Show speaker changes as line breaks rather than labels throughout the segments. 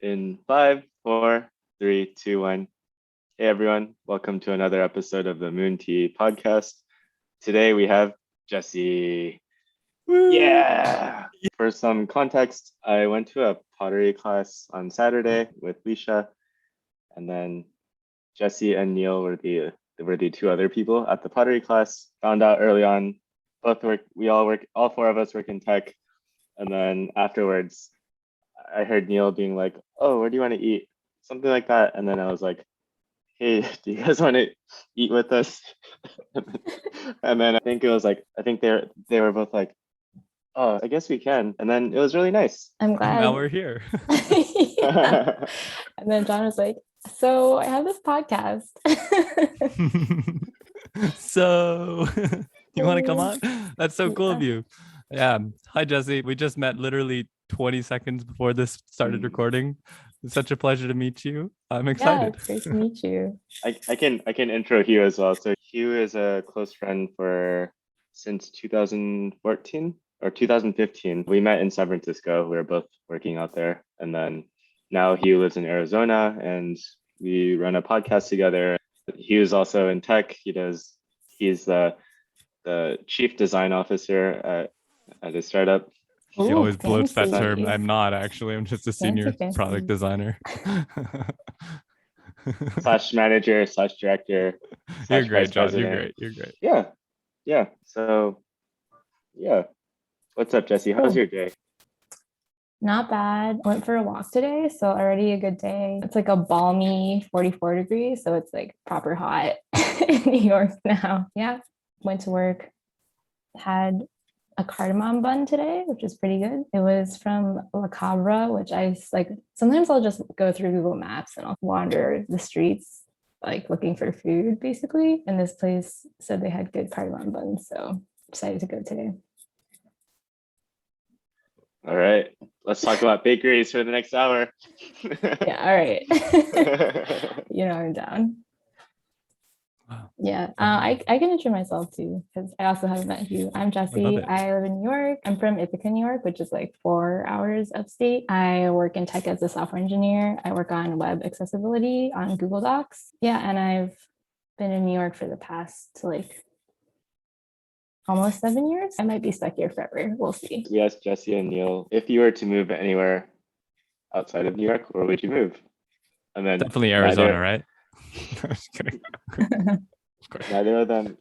In 5, 4, 3, 2, 1. Hey everyone, welcome to another episode of the Moon Tea podcast. Today we have Jessie.
Woo!
Yeah! For some context, I went to a pottery class on Saturday with Lisha, and then Jessie and Neil were the two other people at the pottery class. Found out early on, all four of us work in tech, and then afterwards, I heard Neil being like, "Oh, where do you want to eat?" Something like that. And then I was like, "Hey, do you guys want to eat with us?" And then I think they were both like, "Oh, I guess we can." And then it was really nice.
I'm glad.
Now we're here.
Yeah. And then John was like, "So I have this podcast."
So you want to come on? That's so cool of you. Yeah. Hi, Jessie. We just met literally 20 seconds before this started recording. It's such a pleasure to meet you. I'm excited.
Yeah, it's great to meet you.
I can intro Hugh as well. So Hugh is a close friend since 2014 or 2015. We met in San Francisco. We were both working out there, and then now Hugh lives in Arizona, and we run a podcast together. Hugh is also in tech. He's the chief design officer at a startup.
He always bloats that
fancy.
term. I'm not actually. I'm just a senior
Fancy.
product designer.
/ manager / director.
You're
/
great,
vice
John.
president.
You're great.
Yeah. So, yeah. What's up, Jessie? How's your day?
Not bad. Went for a walk today, so already a good day. It's like a balmy 44 degrees, so it's like proper hot in New York now. Yeah. Went to work. Had a cardamom bun today, which is pretty good. It was from La Cabra, which I like. Sometimes I'll just go through Google Maps and I'll wander the streets, like looking for food, basically. And this place said they had good cardamom buns, so decided to go today.
All right. Let's talk about bakeries for the next hour.
Yeah, all right. I'm down.
Wow.
Yeah, I can intro myself too, because I also haven't met you. I'm Jessie. I live in New York. I'm from Ithaca, New York, which is like 4 hours upstate. I work in tech as a software engineer. I work on web accessibility on Google Docs. Yeah, and I've been in New York for the past like almost 7 years. I might be stuck here forever. We'll see.
Yes, Jessie and Neil, if you were to move anywhere outside of New York, where would you move? And then
Definitely Arizona, right? I'm just kidding.
Neither of them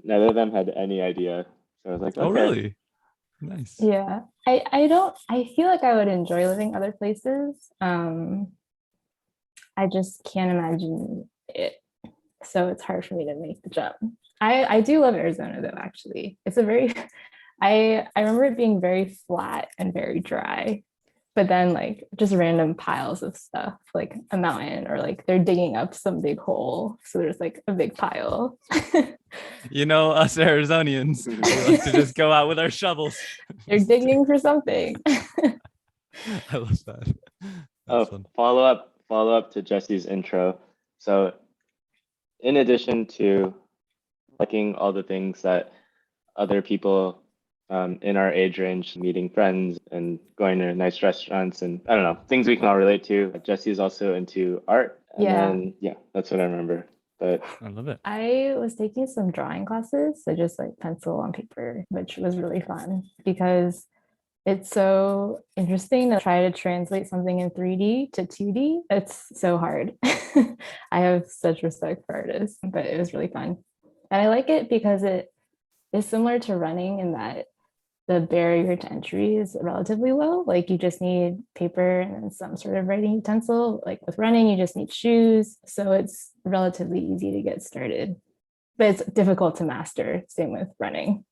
had any idea. So I was like, okay.
Oh, really? Nice.
Yeah. I feel like I would enjoy living other places. I just can't imagine it. So it's hard for me to make the jump. I do love Arizona though, actually. It's I remember it being very flat and very dry, but then like just random piles of stuff, like a mountain, or like they're digging up some big hole. So there's like a big pile.
Us Arizonians, we like to just go out with our shovels.
You're digging for something.
I love that. That's fun.
Follow up to Jessie's intro. So in addition to liking all the things that other people in our age range, meeting friends and going to nice restaurants and I don't know, things we can all relate to, Jessie is also into art. And that's what I remember. But
I love it.
I was taking some drawing classes, so just like pencil on paper, which was really fun because it's so interesting to try to translate something in 3D to 2D. It's so hard. I have such respect for artists, but it was really fun. And I like it because it is similar to running in that the barrier to entry is relatively low. Like you just need paper and some sort of writing utensil. Like with running, you just need shoes. So it's relatively easy to get started, but it's difficult to master. Same with running.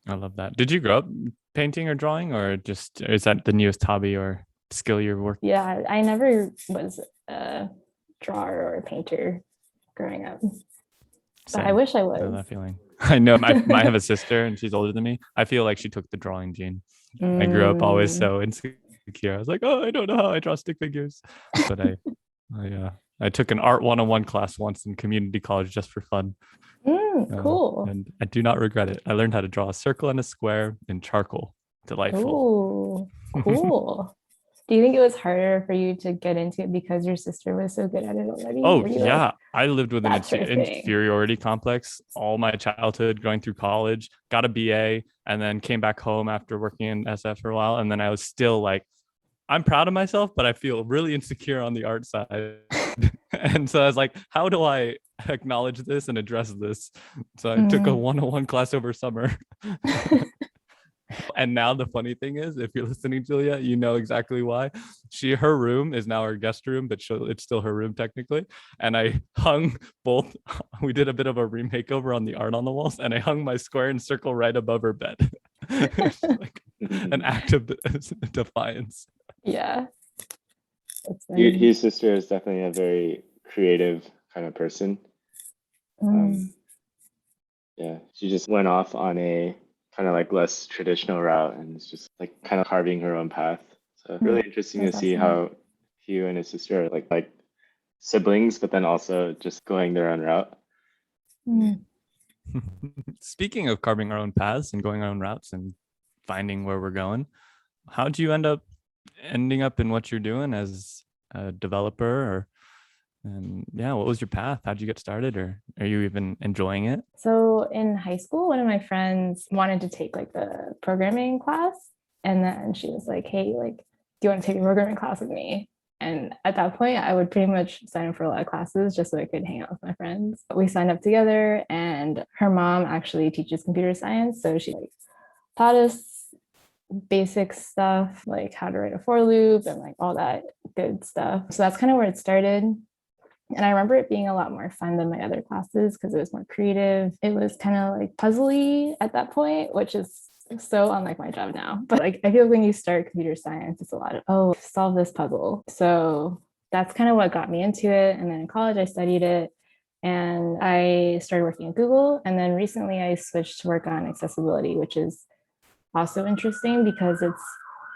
I love that. Did you grow up painting or drawing, or just is that the newest hobby or skill you're working?
Yeah, I never was a drawer or a painter growing up. But I wish I was.
I know that feeling. I know. I have a sister and she's older than me. I feel like she took the drawing gene. I grew up always so insecure. I was like, oh, I don't know how I draw stick figures. But I took an art 101 class once in community college just for fun.
Cool.
And I do not regret it. I learned how to draw a circle and a square in charcoal. Delightful.
Ooh, cool. Do you think it was harder for you to get into it because your sister was so good at it already?
Oh,
Were you
yeah.
like,
I lived with an
that's her thing?
inferiority complex all my childhood, going through college, got a BA, and then came back home after working in SF for a while. And then I was still like, I'm proud of myself, but I feel really insecure on the art side. And so I was like, how do I acknowledge this and address this? So I took a 101 class over summer. And now the funny thing is, if you're listening, Julia, you know exactly why. Her room is now her guest room, but it's still her room technically. And I hung both. We did a bit of a remakeover on the art on the walls, and I hung my square and circle right above her bed. It's like an act of defiance.
Yeah.
Hugh's sister is definitely a very creative kind of person. Yeah, she just went off on a kind of like less traditional route and it's just like kind of carving her own path. So really interesting to see how Hugh and his sister are like siblings, but then also just going their own route.
Speaking of carving our own paths and going our own routes and finding where we're going, how'd you ending up in what you're doing as a developer? And what was your path? How'd you get started, or are you even enjoying it?
So in high school, one of my friends wanted to take like the programming class. And then she was like, hey, like, do you want to take a programming class with me? And at that point, I would pretty much sign up for a lot of classes just so I could hang out with my friends. We signed up together, and her mom actually teaches computer science. So she like taught us basic stuff, like how to write a for loop and like all that good stuff. So that's kind of where it started. And I remember it being a lot more fun than my other classes because it was more creative. It was kind of like puzzly at that point, which is so unlike my job now. But like, I feel like when you start computer science, it's a lot of, solve this puzzle. So that's kind of what got me into it. And then in college, I studied it and I started working at Google. And then recently I switched to work on accessibility, which is also interesting because it's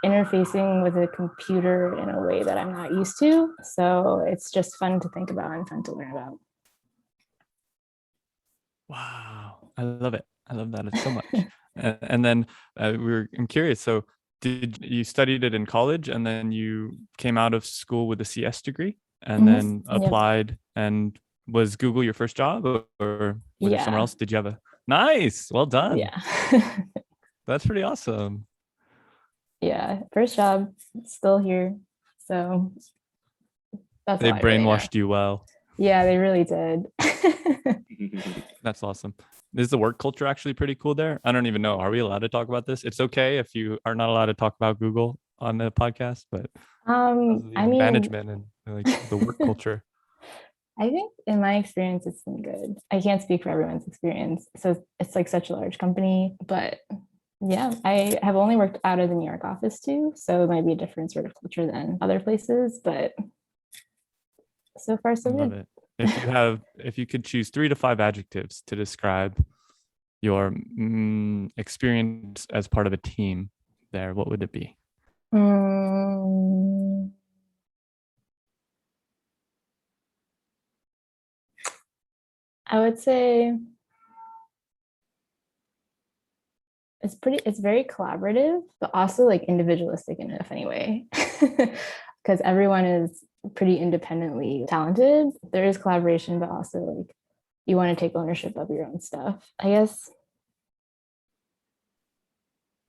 interfacing with a computer in a way that I'm not used to. So it's just fun to think about and fun to learn about.
Wow. I love it. I love that so much. And then I'm curious. So did you studied it in college and then you came out of school with a CS degree and then applied and was Google your first job or was it somewhere else? Did you have nice? Well done.
Yeah.
That's pretty awesome.
Yeah, first job, still here. So that's
they brainwashed you well.
Yeah, they really did.
That's awesome. Is the work culture actually pretty cool there? I don't even know. Are we allowed to talk about this? It's okay if you are not allowed to talk about Google on the podcast, but
I mean,
management and like the work culture.
I think in my experience, it's been good. I can't speak for everyone's experience. So it's like such a large company, but yeah, I have only worked out of the New York office too. So it might be a different sort of culture than other places, but so far so
Love
good.
It. If you could choose 3 to 5 adjectives to describe your experience as part of a team there, what would it be?
I would say it's very collaborative, but also like individualistic in a funny way. Because everyone is pretty independently talented. There is collaboration, but also like you want to take ownership of your own stuff. I guess.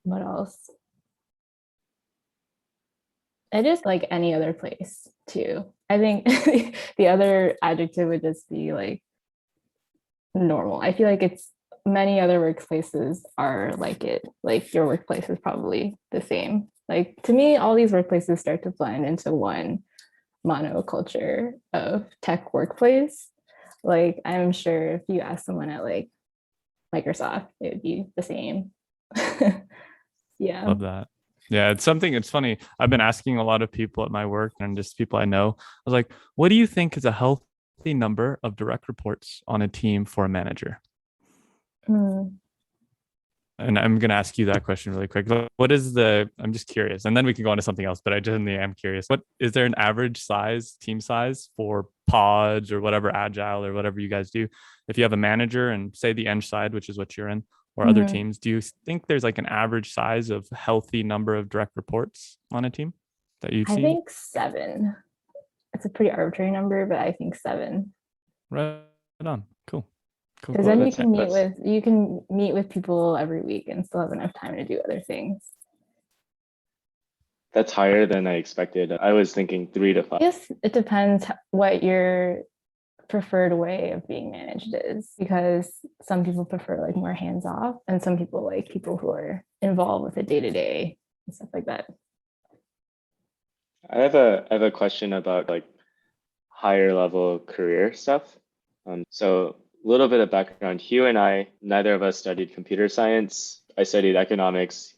What else? It is like any other place too. I think the other adjective would just be like normal. I feel like it's many other workplaces are like it. Like your workplace is probably the same. Like to me, all these workplaces start to blend into one monoculture of tech workplace. Like I'm sure if you ask someone at like Microsoft, it would be the same. Yeah.
Love that. Yeah, it's funny. I've been asking a lot of people at my work and just people I know. I was like, what do you think is a healthy number of direct reports on a team for a manager? And I'm going to ask you that question really quick. What is I'm just curious, and then we can go on to something else, but I genuinely am curious. What is there an average team size for pods or whatever, agile or whatever you guys do, if you have a manager and say the Eng side, which is what you're in, or other teams, do you think there's like an average size of healthy number of direct reports on a team that you've seen?
I think 7. It's a pretty arbitrary number, but I think 7.
Right on. Cool.
Because then you can meet with people every week and still have enough time to do other things.
That's higher than I expected. I was thinking 3 to 5.
I guess it depends what your preferred way of being managed is, because some people prefer like more hands off, and some people like people who are involved with the day to day and stuff like that.
I have a question about like higher level career stuff. So a little bit of background. Hugh and I, neither of us studied computer science. I studied economics.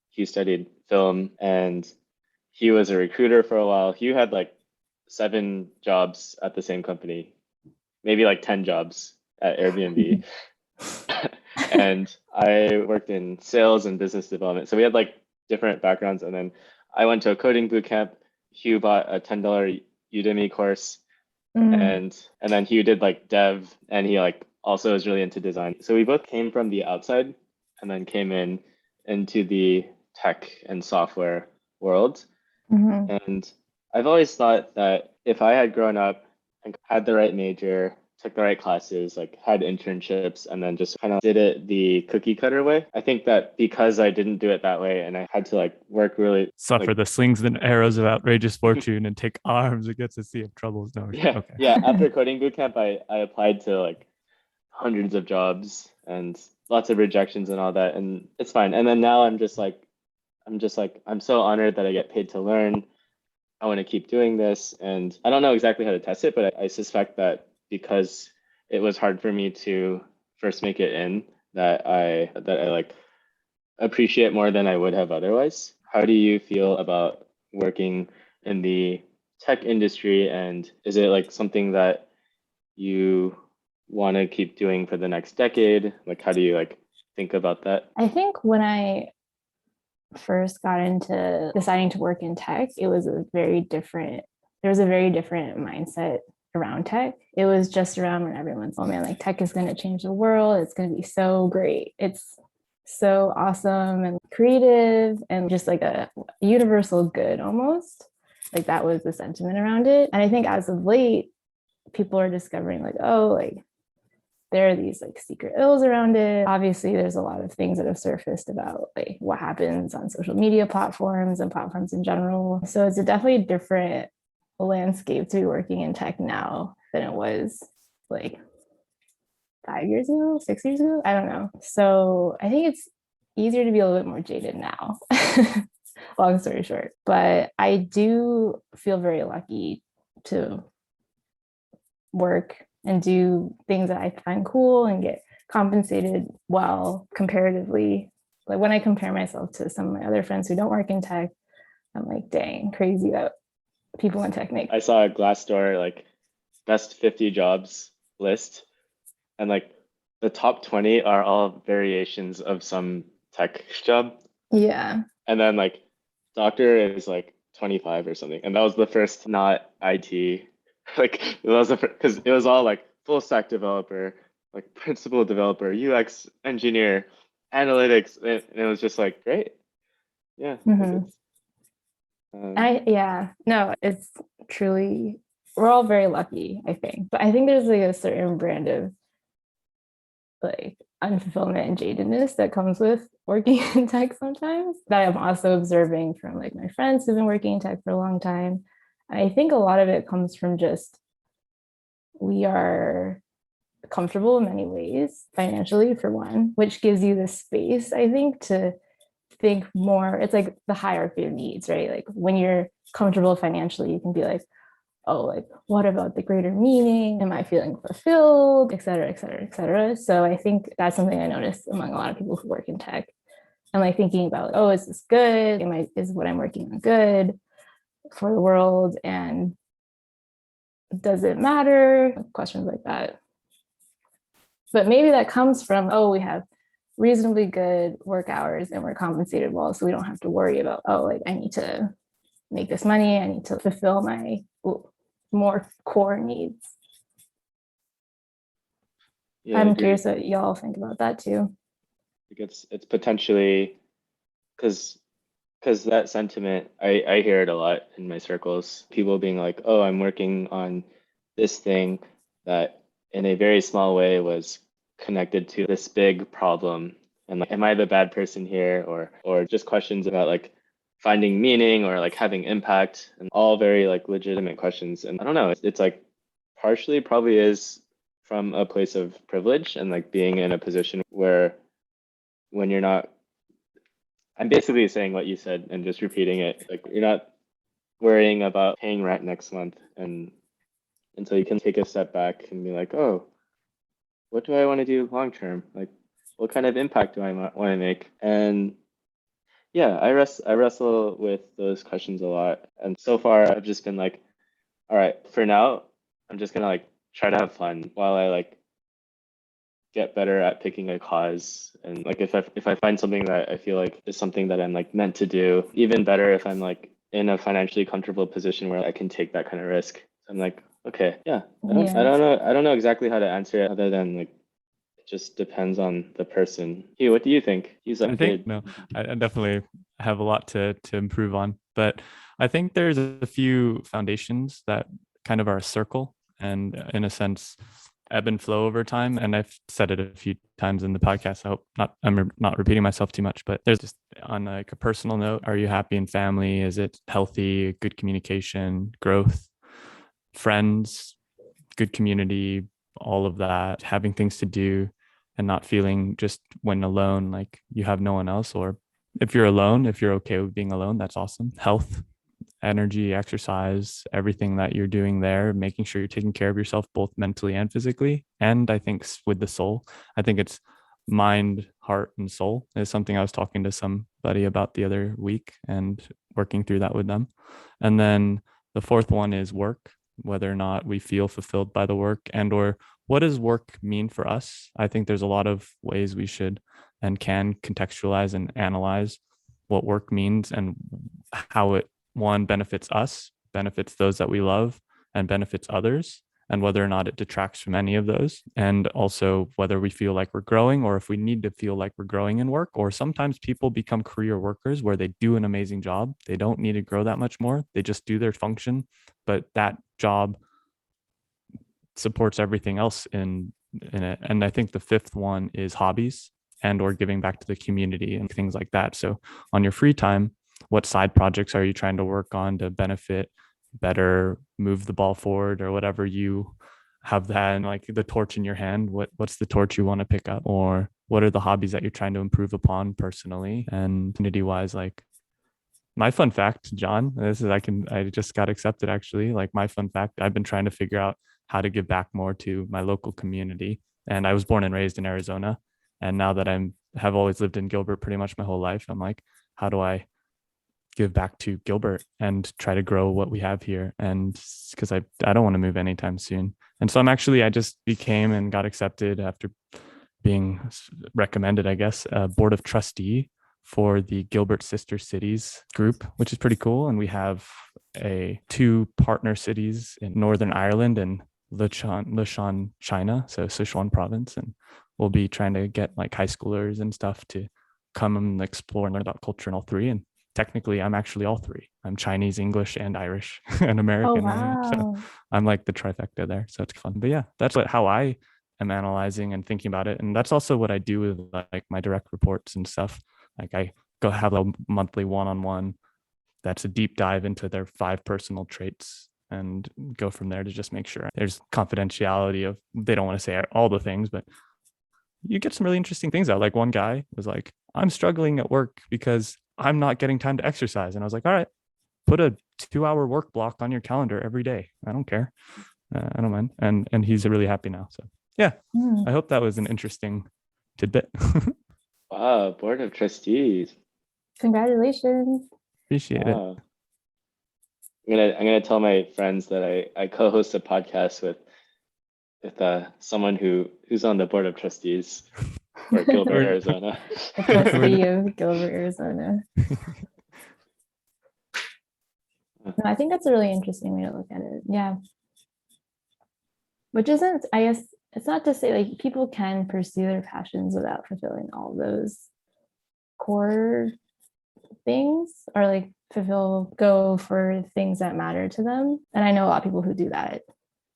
He studied film, and he was a recruiter for a while. Hugh had like 7 jobs at the same company, maybe like 10 jobs at Airbnb. And I worked in sales and business development. So we had like different backgrounds. And then I went to a coding boot camp. Hugh bought a $10 Udemy course. And then Hugh did like dev, and he like also is really into design. So we both came from the outside and then came into the tech and software world. And I've always thought that if I had grown up and had the right major, took the right classes, like had internships, and then just kind of did it the cookie cutter way, I think that because I didn't do it that way and I had to like work really
suffer the slings and arrows of outrageous fortune and take arms against the sea of troubles. No, okay.
Yeah. After coding bootcamp, I applied to like hundreds of jobs and lots of rejections and all that, and it's fine. And then now I'm so honored that I get paid to learn. I want to keep doing this, and I don't know exactly how to test it, but I suspect that because it was hard for me to first make it in, that I like appreciate more than I would have otherwise. How do you feel about working in the tech industry, and is it like something that you want to keep doing for the next decade? Like, how do you like think about that?
I think when I first got into deciding to work in tech, there was a very different mindset around tech. It was just around when everyone's, oh man, like tech is going to change the world. It's going to be so great. It's so awesome and creative and just like a universal good almost. Like that was the sentiment around it. And I think as of late, people are discovering like, oh, like there are these like secret ills around it. Obviously, there's a lot of things that have surfaced about like what happens on social media platforms and platforms in general. So it's a definitely different landscape to be working in tech now than it was like 5 years ago, 6 years ago. I don't know. So I think it's easier to be a little bit more jaded now. Long story short. But I do feel very lucky to work and do things that I find cool and get compensated well comparatively. Like when I compare myself to some of my other friends who don't work in tech, I'm like, dang, crazy that people in tech make.
I saw a Glassdoor like best 50 jobs list, and like the top 20 are all variations of some tech job.
Yeah.
And then like doctor is like 25 or something. And that was the first not IT. Like it was because it was all like full stack developer, like principal developer, UX engineer, analytics, and it was just like great. Yeah.
It's truly, we're all very lucky, I think. But I think there's like a certain brand of like unfulfillment and jadedness that comes with working in tech sometimes that I'm also observing from like my friends who've been working in tech for a long time. I think a lot of it comes from just we are comfortable in many ways, financially for one, which gives you the space, I think, to think more. It's like the hierarchy of needs, right? Like when you're comfortable financially, you can be like, oh, like what about the greater meaning? Am I feeling fulfilled? Et cetera, et cetera, et cetera. So I think that's something I noticed among a lot of people who work in tech. And like thinking about, oh, is this good? Is what I'm working on good for the world? And does it matter? Questions like that. But maybe that comes from, oh, we have reasonably good work hours and we're compensated well, so we don't have to worry about, oh, like I need to make this money, I need to fulfill my more core needs.
Yeah, I
I'm
agree.
curious what y'all think about that too.
It's potentially because that sentiment, I hear it a lot in my circles. People being like, "Oh, I'm working on this thing that in a very small way was connected to this big problem." And like, am I the bad person here? Or just questions about like finding meaning or like having impact, and all very like legitimate questions. And I don't know, it's like partially probably is from a place of privilege and like being in a position where when you're not, I'm basically saying what you said and just repeating it. Like you're not worrying about paying rent next month, and until you can take a step back and be like, oh, what do I want to do long term? Like, what kind of impact do I want to make? And yeah, I wrestle with those questions a lot. And so far, I've just been like, all right, for now, I'm just gonna like try to have fun while I like get better at picking a cause. And like if I find something that I feel like is something that I'm like meant to do, even better if I'm like in a financially comfortable position where I can take that kind of risk. So I'm like, okay, yeah. I don't know exactly how to answer it other than like it just depends on the person. Hugh, what do you think? He's like,
I think no, I definitely have a lot to improve on, but I think there's a few foundations that kind of are a circle and in a sense ebb and flow over time. And I've said it a few times in the podcast. I hope I'm not repeating myself too much, but there's just on like a personal note, are you happy in family? Is it healthy, good communication, growth, friends, good community, all of that, having things to do and not feeling just when alone, like you have no one else, or if you're alone, if you're okay with being alone, that's awesome. Health, energy, exercise, everything that you're doing there, making sure you're taking care of yourself both mentally and physically. And I think with the soul, I think it's mind, heart, and soul is something I was talking to somebody about the other week and working through that with them. And then the fourth one is work, whether or not we feel fulfilled by the work, and or what does work mean for us? I think there's a lot of ways we should and can contextualize and analyze what work means and how it one benefits us, benefits those that we love, and benefits others, and whether or not it detracts from any of those. And also whether we feel like we're growing or if we need to feel like we're growing in work. Or sometimes people become career workers where they do an amazing job. They don't need to grow that much more. They just do their function, but that job supports everything else in it. And I think the fifth one is hobbies and or giving back to the community and things like that. So on your free time, what side projects are you trying to work on to benefit, better, move the ball forward, or whatever you have that, and like the torch in your hand, what's the torch you want to pick up, or what are the hobbies that you're trying to improve upon personally and community wise. Like my fun fact, John, this is I just got accepted actually. Like my fun fact, I've been trying to figure out how to give back more to my local community. And I was born and raised in Arizona. And now that have always lived in Gilbert pretty much my whole life, I'm like, how do I give back to Gilbert and try to grow what we have here? And because I don't want to move anytime soon. And so I just became and got accepted after being recommended, I guess, a board of trustee for the Gilbert Sister Cities group, which is pretty cool. And we have two partner cities in Northern Ireland and Lishan, China, so Sichuan province. And we'll be trying to get like high schoolers and stuff to come and explore and learn about culture in all three. And technically, I'm actually all three. I'm Chinese, English, and Irish and American.
Oh, wow.
So I'm like the trifecta there. So it's fun. But yeah, that's how I am analyzing and thinking about it. And that's also what I do with like my direct reports and stuff. Like I go have a monthly one-on-one that's a deep dive into their 5 personal traits and go from there to just make sure there's confidentiality of, they don't want to say all the things, but you get some really interesting things out. Like one guy was like, I'm struggling at work because I'm not getting time to exercise. And I was like, all right, put a 2-hour work block on your calendar every day. I don't care. I don't mind. And he's really happy now. So yeah, I hope that was an interesting tidbit.
Wow, board of trustees.
Congratulations.
Appreciate it.
I'm gonna tell my friends that I co-host a podcast with someone who's on the board of trustees for Gilbert, Arizona.
A trustee of Gilbert, Arizona. No, I think that's a really interesting way to look at it. Yeah. which isn't, I guess, it's not to say like people can pursue their passions without fulfilling all those core things, or like go for things that matter to them. And I know a lot of people who do that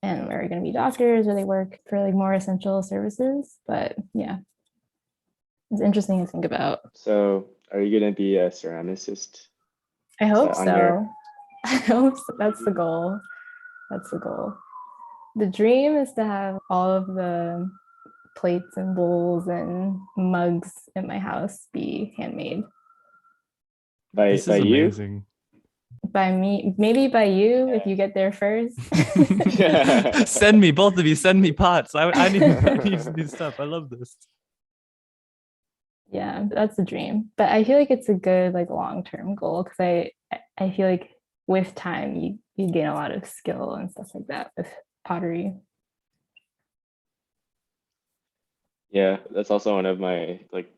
and are going to be doctors, or they work for like more essential services. But yeah, it's interesting to think about.
So are you going to be a ceramicist?
I hope
that on your-
so. I hope so. That's the goal. That's the goal. The dream is to have all of the plates and bowls and mugs in my house be handmade.
This
By
is
you?
amazing.
By me, maybe by you if you get there first.
Send me, both of you, send me pots. I need stuff. I love this.
Yeah, that's the dream. But I feel like it's a good like long-term goal, because I feel like with time you gain a lot of skill and stuff like that with pottery.
Yeah, that's also one of my, like,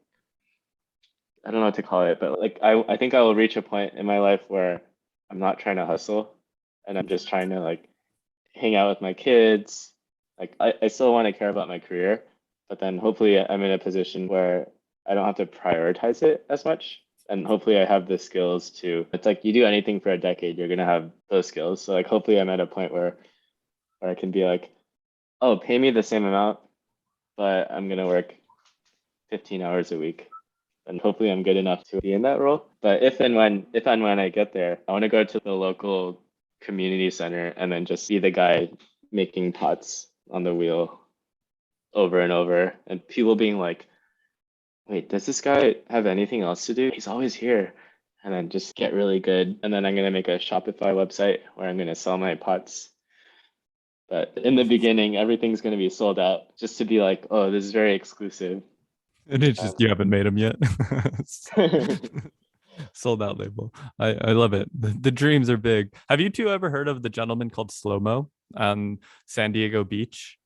I don't know what to call it, but like I think I will reach a point in my life where I'm not trying to hustle, and I'm just trying to like hang out with my kids. Like I still want to care about my career, but then hopefully I'm in a position where I don't have to prioritize it as much. And hopefully I have the skills to, it's like you do anything for a decade, you're gonna have those skills. So like hopefully I'm at a point where I can be like, oh, pay me the same amount, but I'm gonna work 15 hours a week. And hopefully I'm good enough to be in that role. But if and when I get there, I want to go to the local community center and then just be the guy making pots on the wheel over and over, and people being like, wait, does this guy have anything else to do? He's always here. And then just get really good. And then I'm going to make a Shopify website where I'm going to sell my pots. But in the beginning, everything's going to be sold out, just to be like, oh, this is very exclusive.
And it's just you haven't made them yet. Sold out label. I love it. The dreams are big. Have you two ever heard of the gentleman called Slo-mo on San Diego Beach?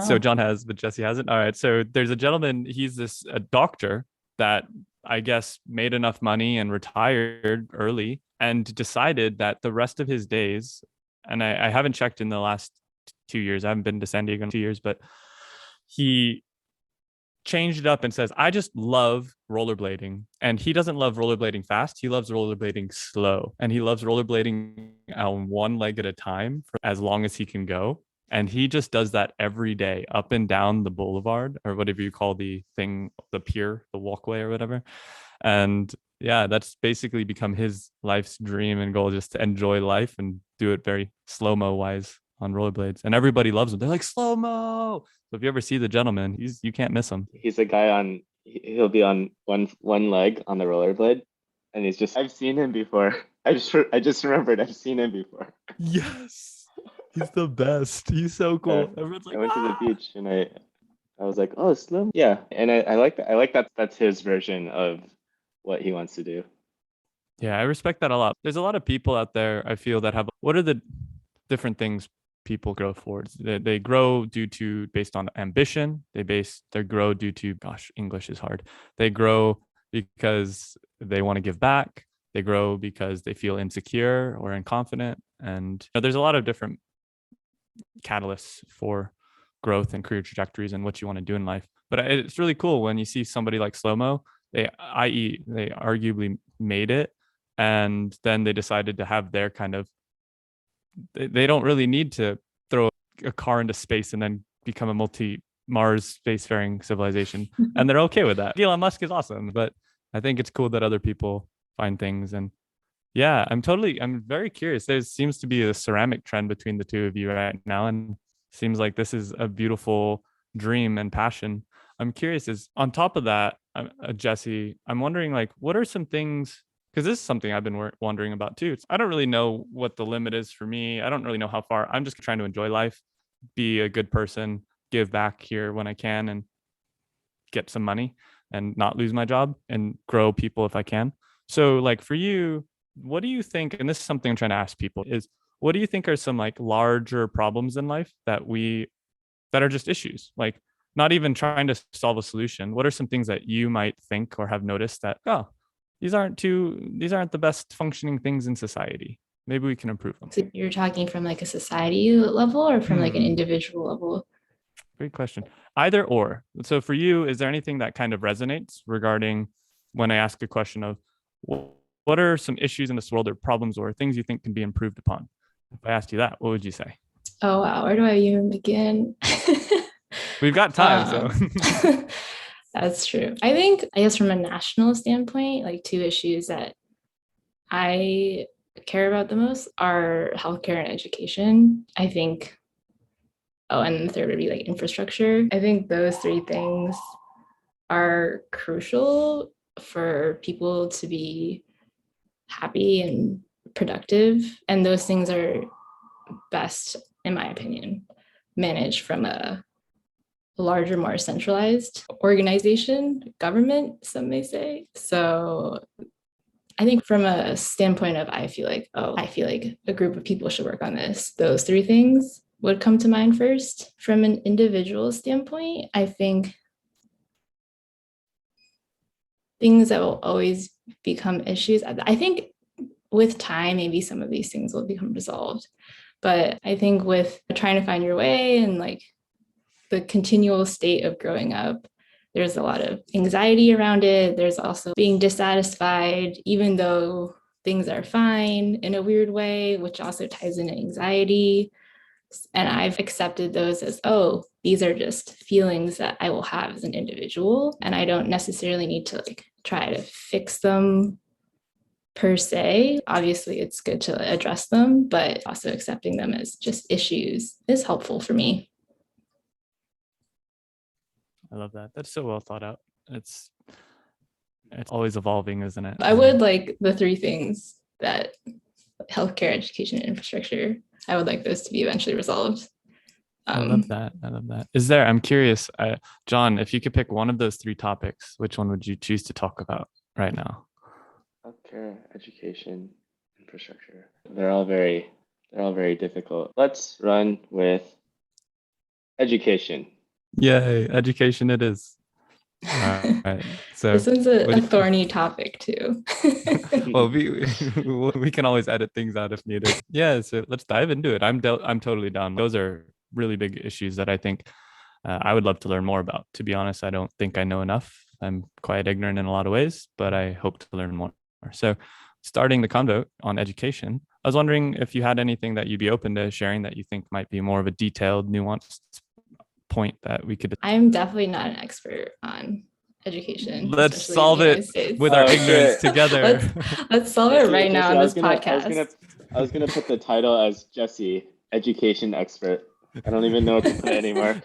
So
No.
John has, but Jessie hasn't. All right. So there's a gentleman. He's a doctor that I guess made enough money and retired early and decided that the rest of his days, and I haven't checked in the last 2 years. I haven't been to San Diego in 2 years, but he changed it up and says, I just love rollerblading. And he doesn't love rollerblading fast. He loves rollerblading slow. And he loves rollerblading on one leg at a time for as long as he can go. And he just does that every day up and down the boulevard, or whatever you call the thing, the pier, the walkway or whatever. And yeah, that's basically become his life's dream and goal, just to enjoy life and do it very slow-mo wise on rollerblades. And everybody loves him. They're like, slow-mo. So if you ever see the gentleman, you can't miss him.
He's a guy on, he'll be on one leg on the rollerblade. And he's just, I've seen him before. I just remembered I've seen him before.
Yes. He's the best. He's so cool. Everyone's like,
I went to the beach and I was like, oh, Slim. Yeah. And I like that. I like that that's his version of what he wants to do.
Yeah, I respect that a lot. There's a lot of people out there, I feel, that have, what are the different things people grow for? They grow based on ambition. They grow due to, gosh, English is hard. They grow because they want to give back. They grow because they feel insecure or inconfident. And there's a lot of different catalysts for growth and career trajectories and what you want to do in life. But it's really cool when you see somebody like Slo-mo, they arguably made it, and then they decided to have their kind of, they don't really need to throw a car into space and then become a Mars spacefaring civilization. And they're okay with that. Elon Musk is awesome, but I think it's cool that other people find things. And yeah, I'm very curious. There seems to be a ceramic trend between the two of you right now, and seems like this is a beautiful dream and passion. I'm curious, is on top of that, Jessie, I'm wondering, like, what are some things, because this is something I've been wondering about too. I don't really know what the limit is for me. I don't really know how far. I'm just trying to enjoy life, be a good person, give back here when I can, and get some money and not lose my job and grow people if I can. So like for you, what do you think, and this is something I'm trying to ask people, is what do you think are some like larger problems in life that are just issues, like not even trying to solve a solution? What are some things that you might think or have noticed that, oh, these aren't the best functioning things in society? maybe we can improve them.
So you're talking from like a society level or from like an individual level?
Great question. Either or. So for you, is there anything that kind of resonates regarding when I ask a question of what are some issues in this world or problems or things you think can be improved upon? If I asked you that, what would you say?
Oh, wow. Where do I even begin?
We've got time, so.
That's true. I guess from a national standpoint, like two issues that I care about the most are healthcare and education. I think, oh, and the third would be like infrastructure. I think those three things are crucial for people to be happy and productive. And those things are best, in my opinion, managed from a larger, more centralized organization, government, some may say. So I think from a standpoint of I feel like a group of people should work on this, those three things would come to mind first. From an individual standpoint, I think things that will always become issues, I think with time, maybe some of these things will become resolved. But I think with trying to find your way and like the continual state of growing up, there's a lot of anxiety around it. There's also being dissatisfied, even though things are fine in a weird way, which also ties into anxiety. And I've accepted those as, oh, these are just feelings that I will have as an individual. And I don't necessarily need to like try to fix them per se. Obviously, it's good to address them, but also accepting them as just issues is helpful for me.
I love that. That's so well thought out. It's always evolving, isn't it?
I would like the three things that healthcare, education, and infrastructure, I would like those to be eventually resolved.
I love that. I'm curious, Jon, if you could pick one of those three topics, which one would you choose to talk about right now?
Healthcare, education, infrastructure. They're all very difficult. Let's run with education.
Yay, education it is. All right. So
this one's a thorny topic too.
Well, we can always edit things out if needed. Yeah, so let's dive into it. I'm totally down. Those are really big issues that I think I would love to learn more about. To be honest, I don't think I know enough. I'm quite ignorant in a lot of ways, but I hope to learn more. So starting the convo on education, I was wondering if you had anything that you'd be open to sharing that you think might be more of a detailed, nuanced point that we could.
I'm definitely not an expert on education.
Let's solve it with our ignorance together.
Let's solve it right now on this podcast.
I was gonna put the title as Jessie, education expert. I don't even know what to put anymore.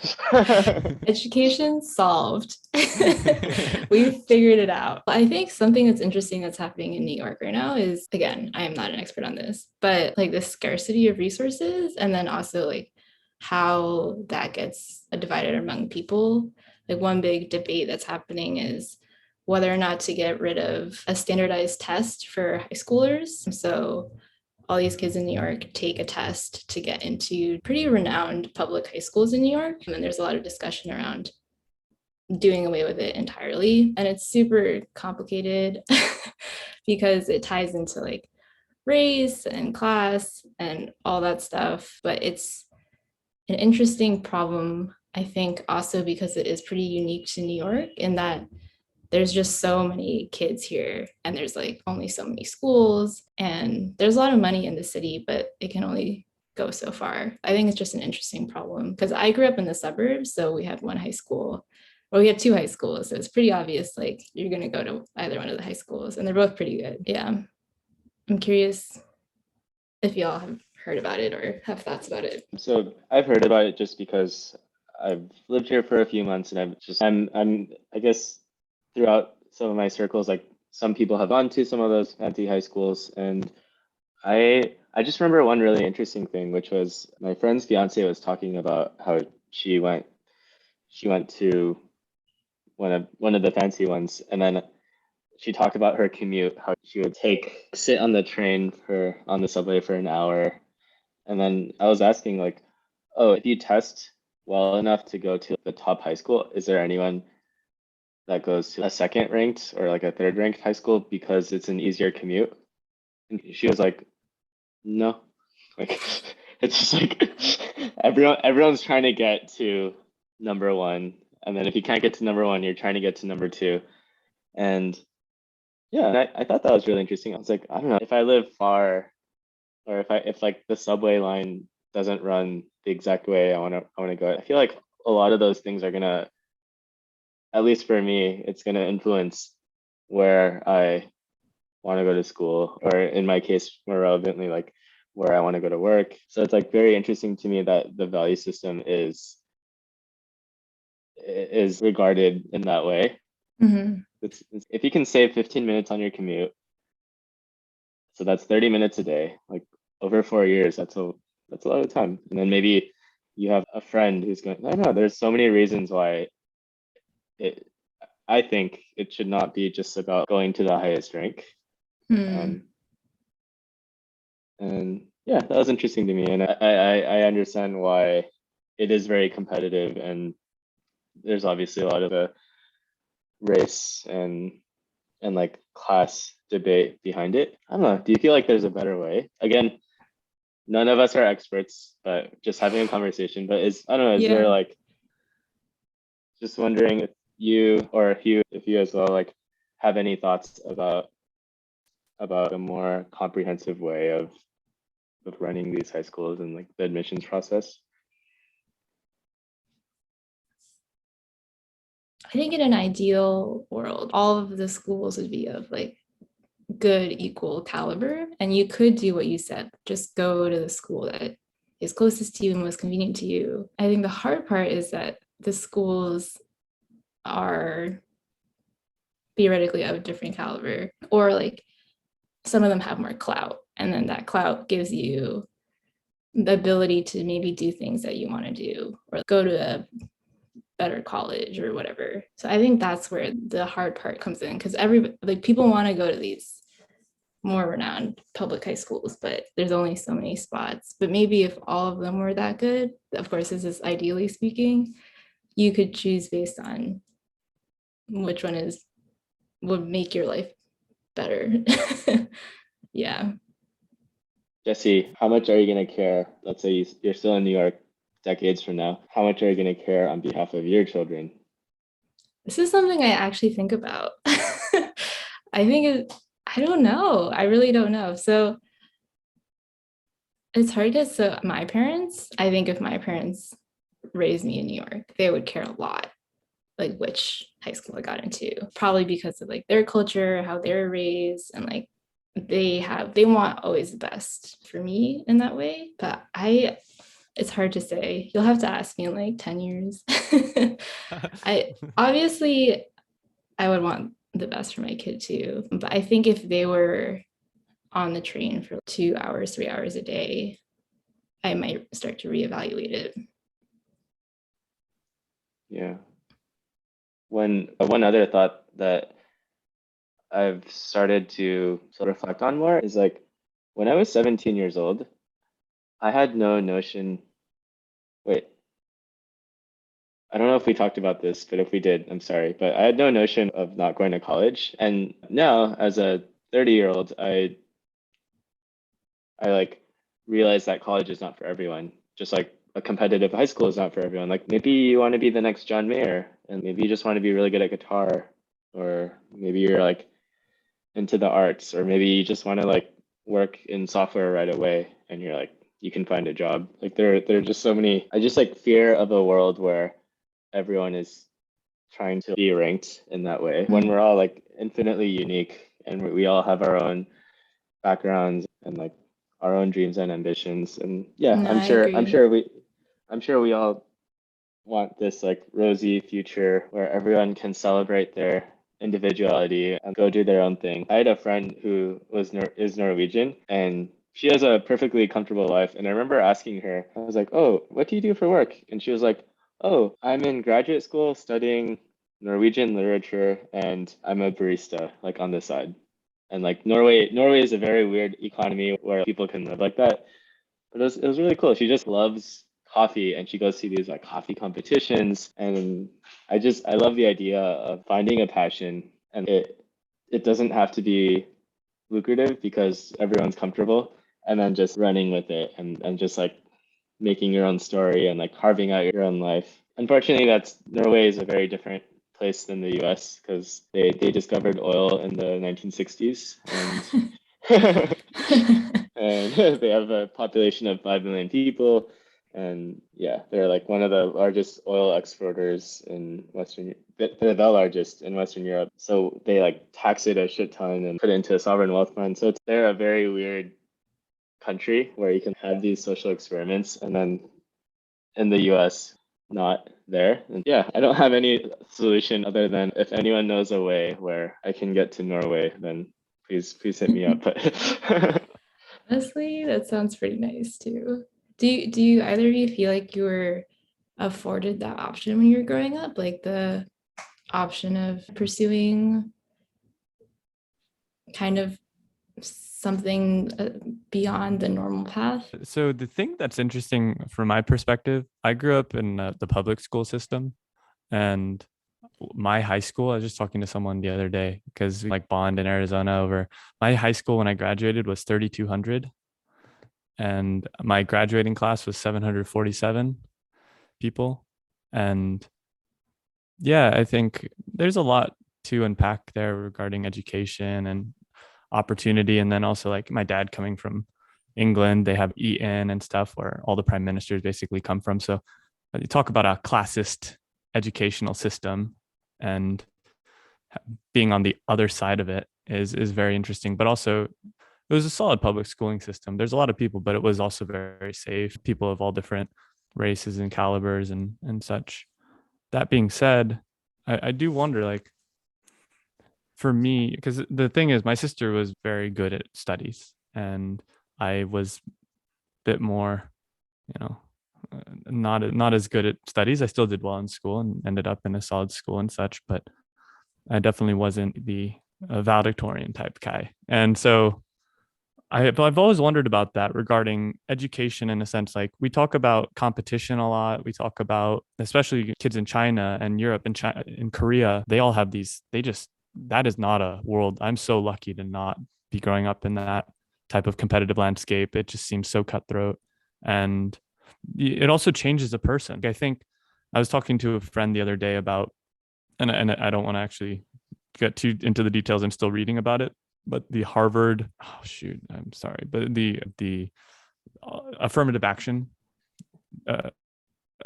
Education solved. We figured it out. I think something that's interesting that's happening in New York right now is, again, I am not an expert on this, but like the scarcity of resources, and then also like how that gets divided among people. Like one big debate that's happening is whether or not to get rid of a standardized test for high schoolers. So all these kids in New York take a test to get into pretty renowned public high schools in New York. And then there's a lot of discussion around doing away with it entirely. And it's super complicated because it ties into like race and class and all that stuff. But it's an interesting problem, I think, also because it is pretty unique to New York in that there's just so many kids here and there's like only so many schools and there's a lot of money in the city, but it can only go so far. I think it's just an interesting problem because I grew up in the suburbs. So we had one high school, or we had two high schools. So it's pretty obvious, like you're going to go to either one of the high schools and they're both pretty good. Yeah. I'm curious if y'all have heard about it or have thoughts about it.
So I've heard about it just because I've lived here for a few months and I'm I guess throughout some of my circles, like some people have gone to some of those fancy high schools, and I just remember one really interesting thing, which was my friend's fiance was talking about how she went to one of the fancy ones, and then she talked about her commute, how she would sit on the train on the subway for an hour. And then I was asking like, oh, if you test well enough to go to the top high school, is there anyone that goes to a second ranked or like a third ranked high school because it's an easier commute? And she was like, No, like it's just like everyone's trying to get to number one, and then if you can't get to number one, you're trying to get to number two. And yeah, and I thought that was really interesting. I was like, I don't know, if I live far, or if like the subway line doesn't run the exact way I wanna go, I feel like a lot of those things are gonna, at least for me, it's gonna influence where I want to go to school, or in my case, more relevantly, like where I want to go to work. So it's like very interesting to me that the value system is regarded in that way.
Mm-hmm.
If you can save 15 minutes on your commute, so that's 30 minutes a day, like over 4 years, that's a lot of time. And then maybe you have a friend who's going, I don't know, there's so many reasons why it, I think it should not be just about going to the highest rank.
Hmm.
And yeah, that was interesting to me, and I understand why it is very competitive, and there's obviously a lot of a race and like class debate behind it. I don't know. Do you feel like there's a better way? Again, none of us are experts, but just having a conversation. But I don't know, is there
Yeah.
like, just wondering if you, or Hugh, if you as well, like have any thoughts about a more comprehensive way of running these high schools and like the admissions process?
I think in an ideal world, all of the schools would be of like good equal caliber, and you could do what you said, just go to the school that is closest to you and most convenient to you. I think the hard part is that the schools are theoretically of different caliber, or like some of them have more clout, and then that clout gives you the ability to maybe do things that you want to do, or go to a better college or whatever. So I think that's where the hard part comes in, because people want to go to these more renowned public high schools, but there's only so many spots. But maybe if all of them were that good, of course, this is ideally speaking, you could choose based on which one would make your life better. Yeah.
Jesse, how much are you going to care? Let's say you're still in New York decades from now. How much are you going to care on behalf of your children?
This is something I actually think about. I don't know. I really don't know. So it's hard to, so my parents, I think if my parents raised me in New York, they would care a lot, like which high school I got into, probably because of like their culture, how they're raised, and like they want always the best for me in that way. But it's hard to say. You'll have to ask me in like 10 years. I obviously I would want the best for my kid too. But I think if they were on the train for 2 hours, 3 hours a day, I might start to reevaluate it.
Yeah. One other thought that I've started to sort of reflect on more is like, when I was 17 years old, I had no notion. Wait, I don't know if we talked about this, but if we did, I'm sorry. But I had no notion of not going to college. And now, as a 30-year-old, I like realize that college is not for everyone. Just like a competitive high school is not for everyone. Like maybe you want to be the next John Mayer, and maybe you just want to be really good at guitar, or maybe you're like into the arts, or maybe you just want to like work in software right away, and you're like you can find a job. Like there are just so many. I just like fear of a world where everyone is trying to be ranked in that way when we're all like infinitely unique, and we all have our own backgrounds and like our own dreams and ambitions. And yeah,
No,
I'm
I
sure
agree.
we all want this like rosy future where everyone can celebrate their individuality and go do their own thing. I had a friend who is Norwegian, and she has a perfectly comfortable life. And I remember asking her, I was like, "Oh, what do you do for work?" And she was like, "Oh, I'm in graduate school studying Norwegian literature, and I'm a barista like on the side." And like Norway is a very weird economy where people can live like that. But it was really cool. She just loves coffee, and she goes to these like coffee competitions. And I love the idea of finding a passion, and it doesn't have to be lucrative because everyone's comfortable. and then just running with it and just like making your own story and like carving out your own life. Unfortunately, Norway is a very different place than the US because they discovered oil in the 1960s and and they have a population of 5 million people. And yeah, they're like one of the largest oil exporters in they're the largest in Western Europe. So they like tax it a shit ton and put it into a sovereign wealth fund. So they're a very weird country where you can have these social experiments, and then in the US, not there. And yeah, I don't have any solution other than if anyone knows a way where I can get to Norway, then please hit me up. But
Honestly, that sounds pretty nice too. Do you either of you feel like you were afforded that option when you were growing up, like the option of pursuing kind of something beyond the normal path?
So the thing that's interesting from my perspective, I grew up in the public school system, and my high school, I was just talking to someone the other day because we like bond in Arizona over my high school when I graduated was 3,200, and my graduating class was 747 people. And yeah, I think there's a lot to unpack there regarding education and opportunity. And then also like my dad coming from England, they have Eton and stuff where all the prime ministers basically come from. So you talk about a classist educational system, and being on the other side of it is very interesting. But also it was a solid public schooling system. There's a lot of people, but it was also very safe. People of all different races and calibers and such. That being said, I do wonder, like, for me, because the thing is, my sister was very good at studies, and I was a bit more, not as good at studies. I still did well in school and ended up in a solid school and such, but I definitely wasn't the valedictorian type guy. And so I've always wondered about that regarding education, in a sense. Like, we talk about competition a lot. We talk about, especially kids in China and Europe and China, in Korea, they all have these, that is not a world. I'm so lucky to not be growing up in that type of competitive landscape. It just seems so cutthroat. And it also changes a person. I think I was talking to a friend the other day about, and I don't want to actually get too into the details. I'm still reading about it, but the Harvard, I'm sorry, but the affirmative action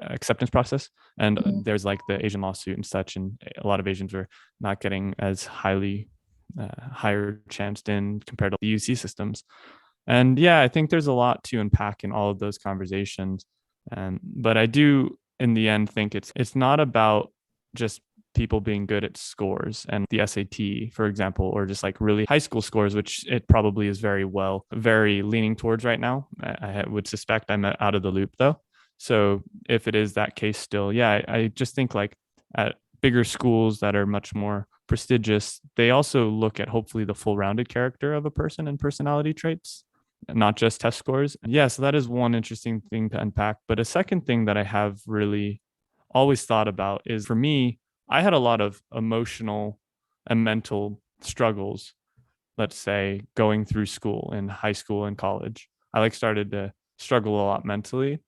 acceptance process, and there's like the Asian lawsuit and such, and a lot of Asians were not getting as higher chanced in compared to the UC systems. And yeah, I think there's a lot to unpack in all of those conversations. But I do, in the end, think it's not about just people being good at scores and the SAT, for example, or just like really high school scores, which it probably is very leaning towards right now. I would suspect I'm out of the loop though. So if it is that case still, yeah, I just think like at bigger schools that are much more prestigious, they also look at hopefully the full rounded character of a person and personality traits, not just test scores. Yeah, so that is one interesting thing to unpack. But a second thing that I have really always thought about is, for me, I had a lot of emotional and mental struggles, let's say, going through school in high school and college. I started to struggle a lot mentally.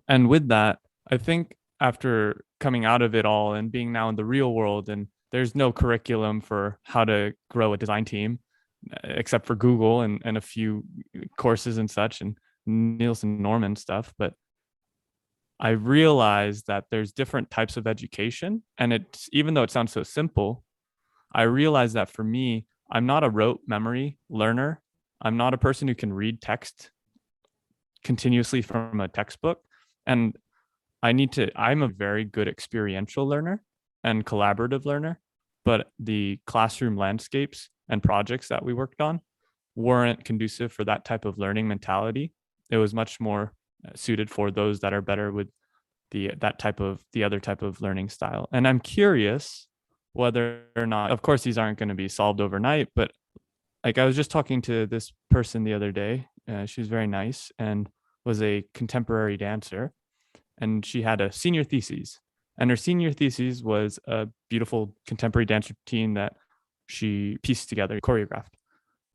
And with that, I think after coming out of it all and being now in the real world, and there's no curriculum for how to grow a design team except for Google and a few courses and such, and Nielsen Norman stuff. But I realized that there's different types of education. And it's, even though it sounds so simple, I realized that for me, I'm not a rote memory learner. I'm not a person who can read text continuously from a textbook. And I'm a very good experiential learner and collaborative learner, but the classroom landscapes and projects that we worked on weren't conducive for that type of learning mentality. It was much more suited for those that are better with the other type of learning style. And I'm curious whether or not, of course, these aren't going to be solved overnight, but like, I was just talking to this person the other day. She was very nice and was a contemporary dancer, and she had a senior thesis. And her senior thesis was a beautiful contemporary dance routine that she pieced together, choreographed.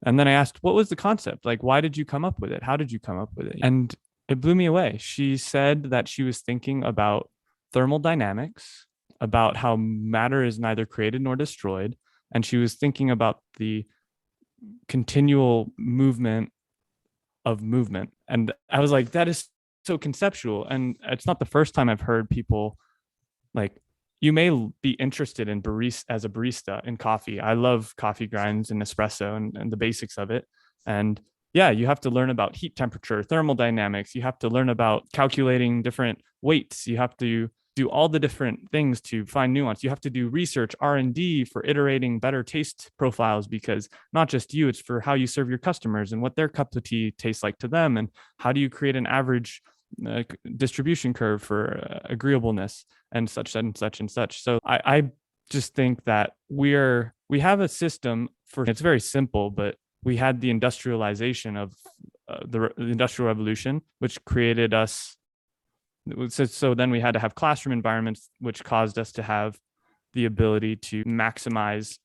And then I asked, what was the concept? Like, why did you come up with it? How did you come up with it? And it blew me away. She said that she was thinking about thermodynamics, about how matter is neither created nor destroyed. And she was thinking about the continual movement of movement. And I was like, that is so conceptual. And it's not the first time I've heard people like, you may be interested in barista as a barista in coffee. I love coffee grinds and espresso and the basics of it. And yeah, you have to learn about heat temperature, thermodynamics. You have to learn about calculating different weights. You have to do all the different things to find nuance. You have to do research, R&D for iterating better taste profiles, because not just you, it's for how you serve your customers and what their cup of tea tastes like to them. And how do you create an average distribution curve for agreeableness and such and such and such. So I just think that we have a system for, it's very simple, but we had the industrialization of the Industrial Revolution, which created us. So then we had to have classroom environments, which caused us to have the ability to maximize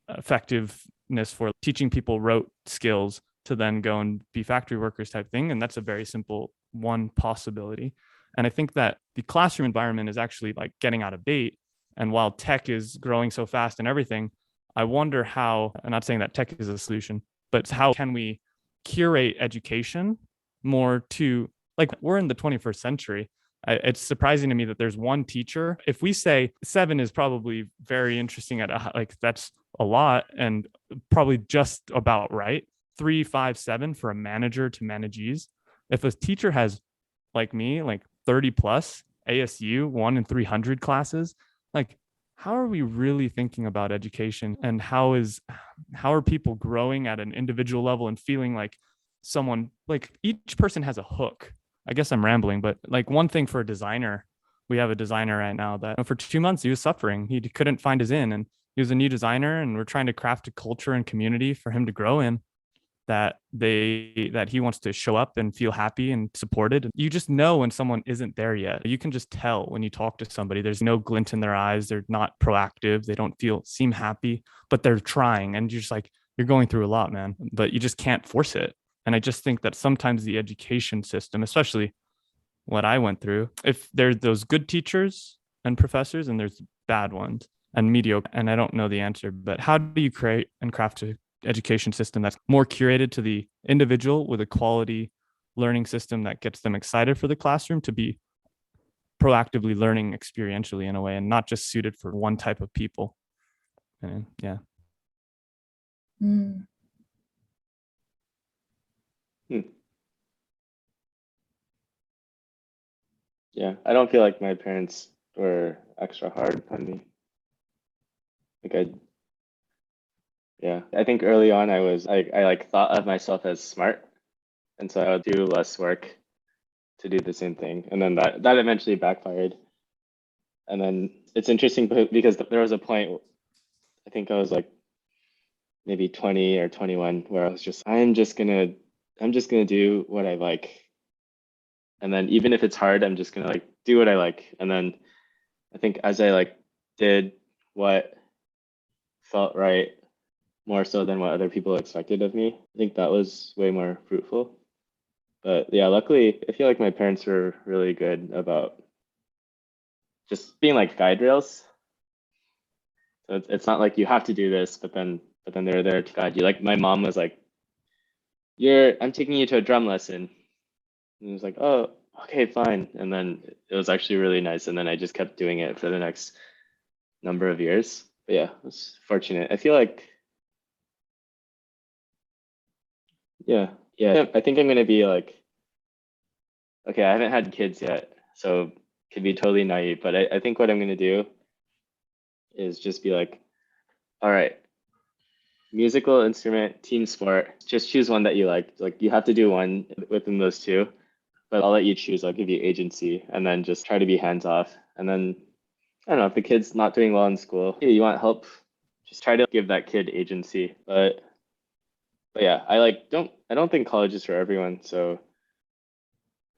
effectiveness for teaching people rote skills to then go and be factory workers type thing. And that's a very simple one possibility. And I think that the classroom environment is actually like getting out of date. And while tech is growing so fast and everything, I wonder how, I'm not saying that tech is a solution, but how can we curate education more to, like, we're in the 21st century. It's surprising to me that there's one teacher. If we say 7 is probably very interesting at like, that's a lot and probably just about right. 3, 5, 7 for a manager to managees. If a teacher has, like me, like 30 plus ASU 1 in 300 classes, like, how are we really thinking about education, and how are people growing at an individual level and feeling like someone, like each person has a hook. I guess I'm rambling, but like one thing for a designer, we have a designer right now that for 2 months he was suffering. He couldn't find his in, and he was a new designer, and we're trying to craft a culture and community for him to grow in, that he wants to show up and feel happy and supported. You just know when someone isn't there yet. You can just tell when you talk to somebody. There's no glint in their eyes. They're not proactive. They don't seem happy, but they're trying. And you're just like, you're going through a lot, man, but you just can't force it. And I just think that sometimes the education system, especially what I went through, if there's those good teachers and professors and there's bad ones and mediocre, and I don't know the answer, but how do you create and craft a education system that's more curated to the individual with a quality learning system that gets them excited for the classroom to be proactively learning experientially in a way, and not just suited for one type of people? And yeah.
Yeah, I don't feel like my parents were extra hard on me. Like I think early on I like thought of myself as smart, and so I would do less work to do the same thing, and then that eventually backfired. And then it's interesting because there was a point, I think I was like maybe 20 or 21, where I was just, I'm just gonna do what I like. And then even if it's hard, I'm just gonna like do what I like. And then I think as I like did what felt right, more so than what other people expected of me, I think that was way more fruitful. But yeah, luckily, I feel like my parents were really good about just being like guide rails. So it's not like you have to do this, but then they're there to guide you. Like my mom was like, I'm taking you to a drum lesson. And it was like, oh, okay, fine. And then it was actually really nice. And then I just kept doing it for the next number of years. But yeah, I was fortunate. I feel like, yeah, I think I'm gonna be like, okay, I haven't had kids yet, so could be totally naive, but I think what I'm gonna do is just be like, all right, musical instrument, team sport, just choose one that you like. Like you have to do one within those two, but I'll let you choose. I'll give you agency, and then just try to be hands off. And then I don't know, if the kid's not doing well in school, hey, you want help, just try to give that kid agency. But yeah, I don't think college is for everyone. So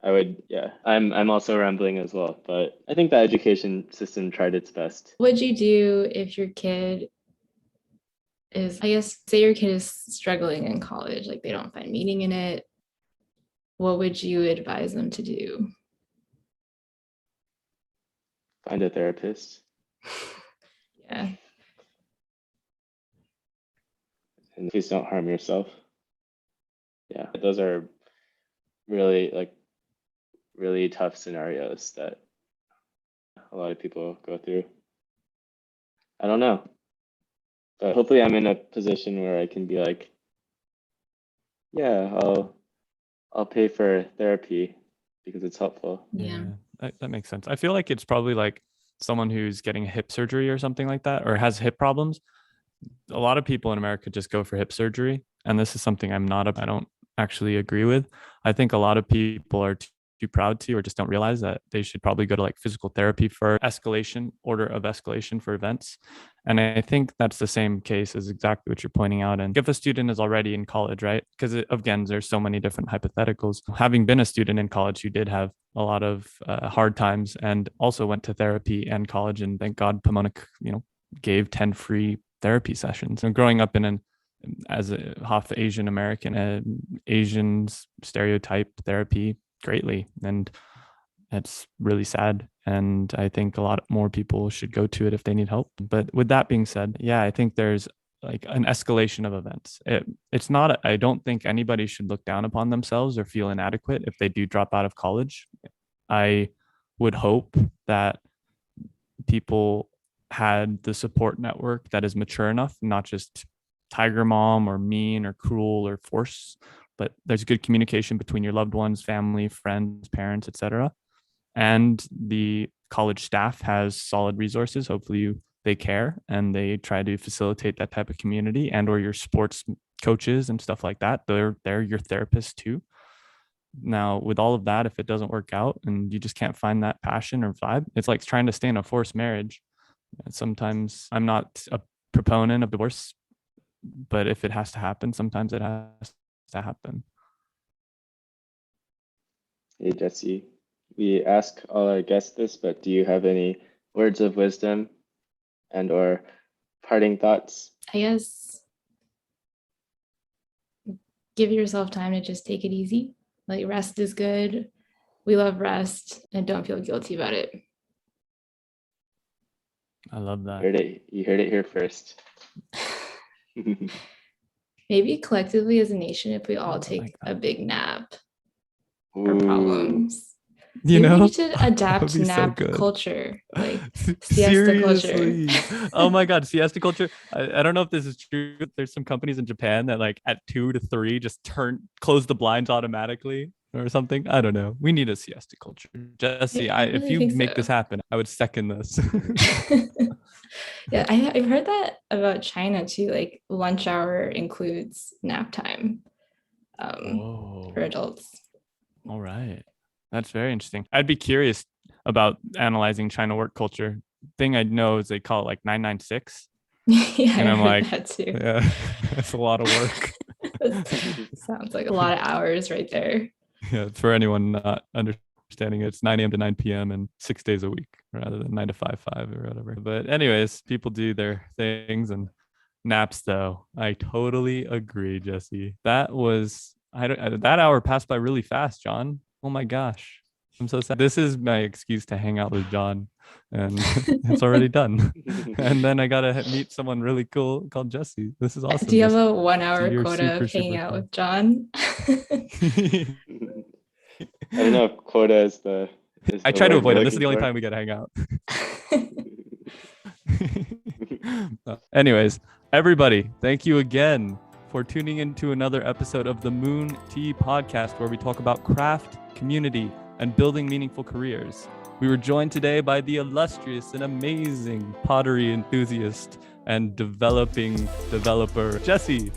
I would, yeah, I'm also rambling as well, but I think the education system tried its best.
What'd you do if your kid is, I guess, say your kid is struggling in college, like they don't find meaning in it. What would you advise them to do?
Find a therapist.
Yeah.
And please don't harm yourself. Yeah, those are really really tough scenarios that a lot of people go through. I don't know, but hopefully I'm in a position where I can be like, yeah, I'll pay for therapy because it's helpful.
Yeah.
That makes sense. I feel like it's probably like someone who's getting hip surgery or something like that, or has hip problems. A lot of people in America just go for hip surgery. And this is something I don't actually agree with. I think a lot of people are too proud to, or just don't realize that they should probably go to like physical therapy for order of escalation for events. And I think that's the same case as exactly what you're pointing out. And if a student is already in college, right? Because again, there's so many different hypotheticals. Having been a student in college who did have a lot of hard times and also went to therapy and college, and thank God Pomona, gave 10 free therapy sessions. And growing up as a half Asian American, Asians stereotype therapy greatly, and it's really sad. And I think a lot more people should go to it if they need help. But with that being said, yeah, I think there's like an escalation of events. It's not, I don't think anybody should look down upon themselves or feel inadequate if they do drop out of college. I would hope that people had the support network that is mature enough, not just tiger mom or mean or cruel or force, but there's good communication between your loved ones, family, friends, parents, etc. And the college staff has solid resources. Hopefully they care and they try to facilitate that type of community, and or your sports coaches and stuff like that. They're your therapists too. Now, with all of that, if it doesn't work out and you just can't find that passion or vibe, it's like trying to stay in a forced marriage. Sometimes I'm not a proponent of divorce, but if it has to happen, sometimes it has to happen.
Hey, Jessie, we ask all our guests this, but do you have any words of wisdom and or parting thoughts?
I guess give yourself time to just take it easy. Like, rest is good. We love rest, and don't feel guilty about it.
I love that.
You heard it here first.
Maybe collectively as a nation, if we all
I
take
like
a big nap
Ooh.
for problems.
You
Maybe
know,
we should adapt
be so
nap
good.
culture, like siesta culture.
Seriously. Oh my God, siesta culture. I don't know if this is true. There's some companies in Japan that like at 2 to 3 just close the blinds automatically or something. I don't know. We need a siesta culture. Jesse,
I
if
really
you
think
make
so.
this happen, I would second this.
Yeah, I've heard that about China too. Like, lunch hour includes nap time for adults.
All right. That's very interesting. I'd be curious about analyzing China work culture. Thing I know is they call it like 996.
Yeah,
And I'm
I heard
like,
that too.
yeah, that's a lot of work.
Sounds like a lot of hours right there.
Yeah, for anyone not understanding it, it's 9 a.m. to 9 p.m. and 6 days a week rather than 9 to 5 or whatever. But anyways, people do their things, and naps though. I totally agree, Jesse. That hour passed by really fast, John. Oh my gosh. I'm so sad. This is my excuse to hang out with John, and it's already done. And then I gotta meet someone really cool called Jesse. This is awesome.
Do you have
Jesse.
a 1 hour
You're
quota of
super
hanging out
fun.
with John?
I don't know if quota is the.
I try to
word
avoid
we're
him. This is the only
looking
time we get to hang out. Anyways, everybody, thank you again for tuning into another episode of the Moon Tea Podcast, where we talk about craft, community, and building meaningful careers. We were joined today by the illustrious and amazing pottery enthusiast and developer, Jesse.